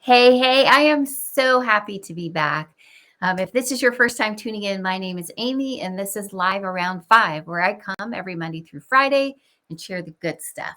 Hey, I am so happy to be back. If this is your first time tuning in, my name is Amy, and this is Live Around 5, where I come every Monday through Friday and share the good stuff.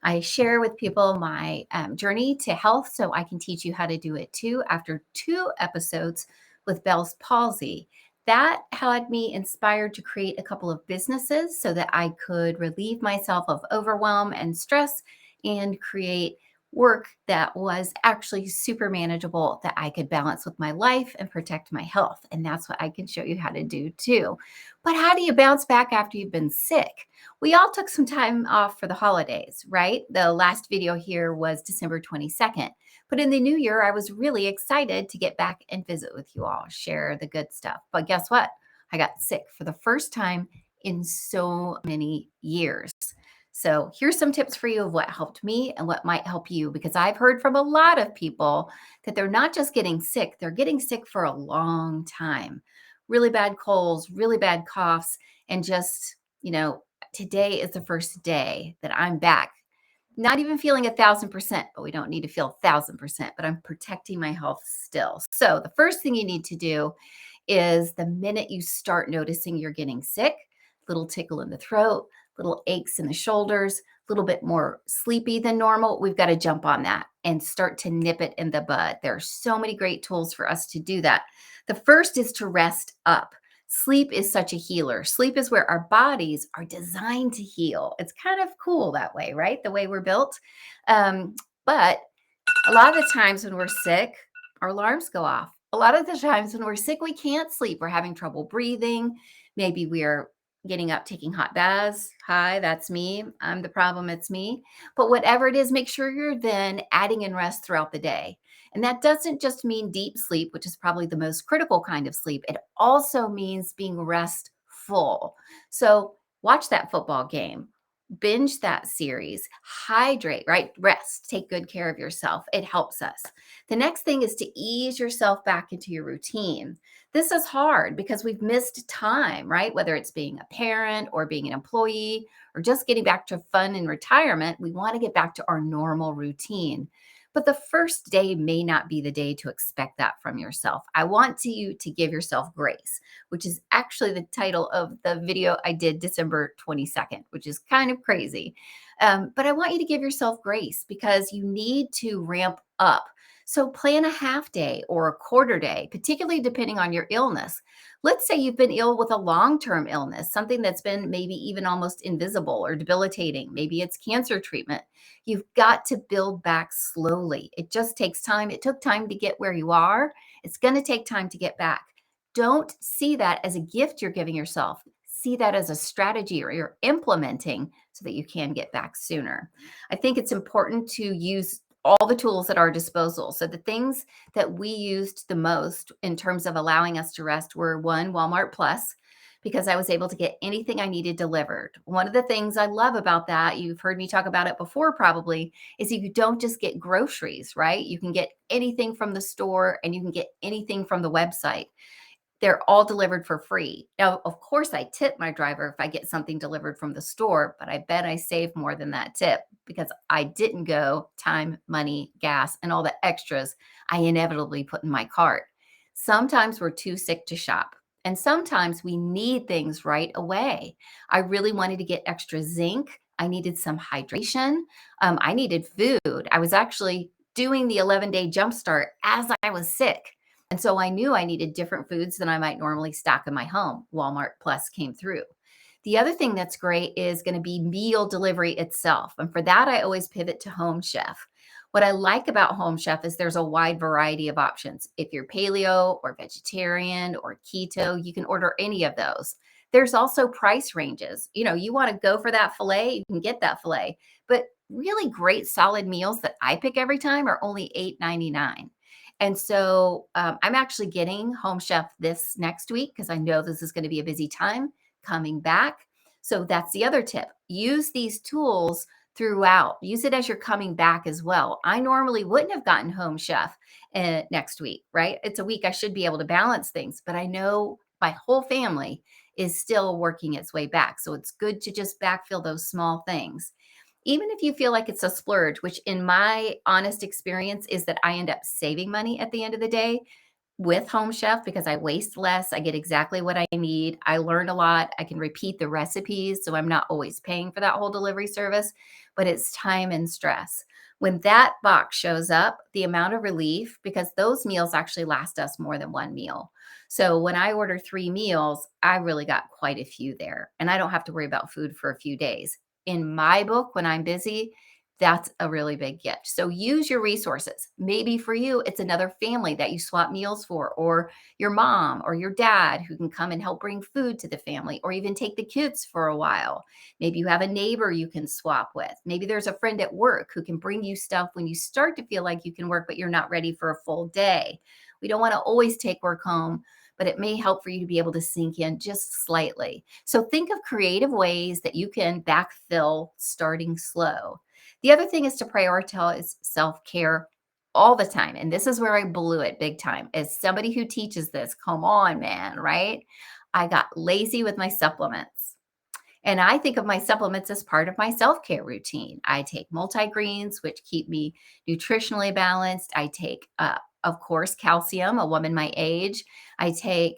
I share with people my journey to health so I can teach you how to do it too after 2 episodes with Bell's palsy. That had me inspired to create a couple of businesses so that I could relieve myself of overwhelm and stress and create work that was actually super manageable that I could balance with my life and protect my health. And that's what I can show you how to do too. But how do you bounce back after you've been sick? We all took some time off for the holidays, right? The last video here was December 22nd. But in the new year, I was really excited to get back and visit with you all, share the good stuff. But guess what? I got sick for the first time in so many years. So here's some tips for you of what helped me and what might help you, because I've heard from a lot of people that they're not just getting sick, they're getting sick for a long time. Really bad colds, really bad coughs, and today is the first day that I'm back. Not even feeling 1,000%, but we don't need to feel 1,000%, but I'm protecting my health still. So the first thing you need to do is the minute you start noticing you're getting sick, little tickle in the throat, little aches in the shoulders, a little bit more sleepy than normal, we've got to jump on that and start to nip it in the bud. There are so many great tools for us to do that. The first is to rest up. Sleep is such a healer. Sleep is where our bodies are designed to heal. It's kind of cool that way, right? The way we're built. But a lot of the times when we're sick, our alarms go off. A lot of the times when we're sick, we can't sleep. We're having trouble breathing. Maybe we're getting up, taking hot baths. Hi, that's me. I'm the problem. It's me. But whatever it is, make sure you're then adding in rest throughout the day. And that doesn't just mean deep sleep, which is probably the most critical kind of sleep. It also means being restful. So watch that football game, binge that series, hydrate, right? Rest, take good care of yourself. It helps us. The next thing is to ease yourself back into your routine. This is hard because we've missed time, right? Whether it's being a parent or being an employee or just getting back to fun in retirement, we want to get back to our normal routine. But the first day may not be the day to expect that from yourself. I want you to give yourself grace, which is actually the title of the video I did December 22nd, which is kind of crazy. But I want you to give yourself grace because you need to ramp up. So plan a half day or a quarter day, particularly depending on your illness. Let's say you've been ill with a long-term illness, something that's been maybe even almost invisible or debilitating. Maybe it's cancer treatment. You've got to build back slowly. It just takes time. It took time to get where you are. It's going to take time to get back. Don't see that as a gift you're giving yourself. See that as a strategy or you're implementing so that you can get back sooner. I think it's important to use all the tools at our disposal. So the things that we used the most in terms of allowing us to rest were one, Walmart Plus, because I was able to get anything I needed delivered. One of the things I love about that, you've heard me talk about it before probably, is you don't just get groceries, right? You can get anything from the store and you can get anything from the website. They're all delivered for free. Now, of course, I tip my driver if I get something delivered from the store, but I bet I save more than that tip because I didn't go time, money, gas, and all the extras I inevitably put in my cart. Sometimes we're too sick to shop, and sometimes we need things right away. I really wanted to get extra zinc. I needed some hydration. I needed food. I was actually doing the 11-day Jumpstart as I was sick. And so I knew I needed different foods than I might normally stock in my home. Walmart Plus came through. The other thing that's great is going to be meal delivery itself. And for that, I always pivot to Home Chef. What I like about Home Chef is there's a wide variety of options. If you're paleo or vegetarian or keto, you can order any of those. There's also price ranges. You want to go for that filet, you can get that filet. But really great solid meals that I pick every time are only $8.99. And so I'm actually getting Home Chef this next week because I know this is going to be a busy time coming back. So that's the other tip. Use these tools throughout. Use it as you're coming back as well. I normally wouldn't have gotten Home Chef next week, right? It's a week I should be able to balance things, but I know my whole family is still working its way back. So it's good to just backfill those small things. even if you feel like it's a splurge, which in my honest experience is that I end up saving money at the end of the day with Home Chef because I waste less. I get exactly what I need. I learn a lot. I can repeat the recipes, so I'm not always paying for that whole delivery service, but it's time and stress. When that box shows up, the amount of relief, because those meals actually last us more than one meal. So when I order 3 meals, I really got quite a few there, and I don't have to worry about food for a few days. In my book, when I'm busy, that's a really big gift. So use your resources. Maybe for you, it's another family that you swap meals for, or your mom or your dad who can come and help bring food to the family, or even take the kids for a while. Maybe you have a neighbor you can swap with. Maybe there's a friend at work who can bring you stuff when you start to feel like you can work, but you're not ready for a full day. We don't want to always take work home, but it may help for you to be able to sink in just slightly. So think of creative ways that you can backfill starting slow. The other thing is to prioritize self-care all the time. And this is where I blew it big time. As somebody who teaches this, come on, man, right? I got lazy with my supplements. And I think of my supplements as part of my self care routine. I take multigreens, which keep me nutritionally balanced. I take, of course, calcium, a woman my age. I take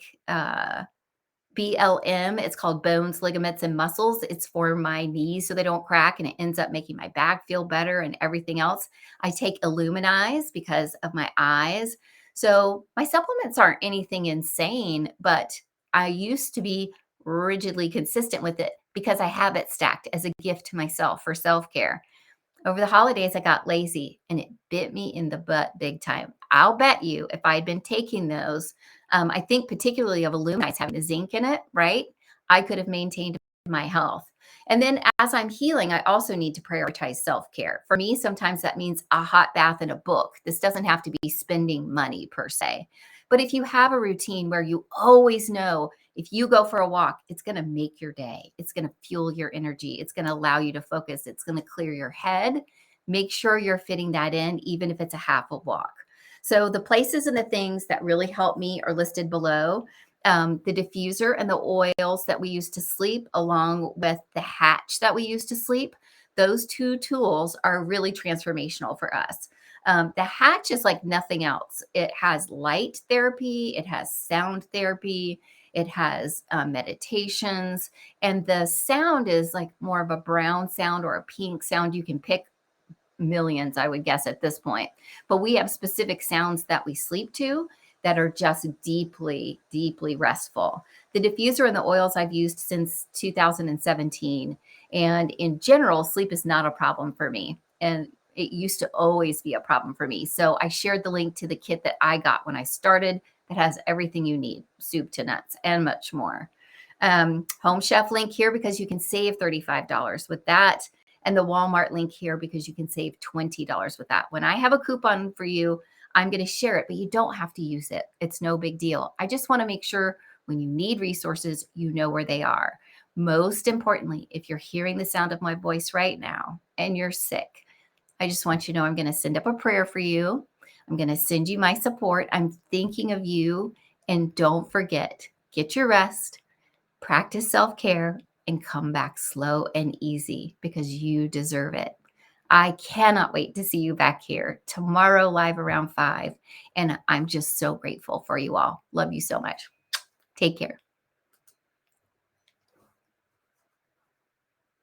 BLM. It's called bones, ligaments, and muscles. It's for my knees so they don't crack, and it ends up making my back feel better and everything else. I take Illuminize because of my eyes. So my supplements aren't anything insane, but I used to be rigidly consistent with it because I have it stacked as a gift to myself for self care. Over the holidays, I got lazy and it bit me in the butt big time. I'll bet you if I'd been taking those, I think particularly of Illuminize having the zinc in it, right? I could have maintained my health. And then as I'm healing, I also need to prioritize self care. For me, sometimes that means a hot bath and a book. This doesn't have to be spending money per se. But if you have a routine where you always know if you go for a walk, it's going to make your day. It's going to fuel your energy. It's going to allow you to focus. It's going to clear your head. Make sure you're fitting that in, even if it's a half a walk. So the places and the things that really help me are listed below. The diffuser and the oils that we use to sleep, along with the hatch that we use to sleep. Those two tools are really transformational for us. The hatch is like nothing else. It has light therapy, it has sound therapy, it has meditations, and the sound is like more of a brown sound or a pink sound. You can pick millions, I would guess, at this point. But we have specific sounds that we sleep to that are just deeply, deeply restful. The diffuser and the oils I've used since 2017. And in general, sleep is not a problem for me. And it used to always be a problem for me. So I shared the link to the kit that I got when I started that has everything you need, soup to nuts, and much more. Home Chef link here because you can save $35 with that, and the Walmart link here because you can save $20 with that. When I have a coupon for you, I'm going to share it, but you don't have to use it. It's no big deal. I just want to make sure when you need resources, you know where they are. Most importantly, if you're hearing the sound of my voice right now and you're sick, I just want you to know I'm going to send up a prayer for you. I'm going to send you my support. I'm thinking of you. And don't forget, get your rest, practice self care, and come back slow and easy because you deserve it. I cannot wait to see you back here tomorrow, live around 5. And I'm just so grateful for you all. Love you so much. Take care.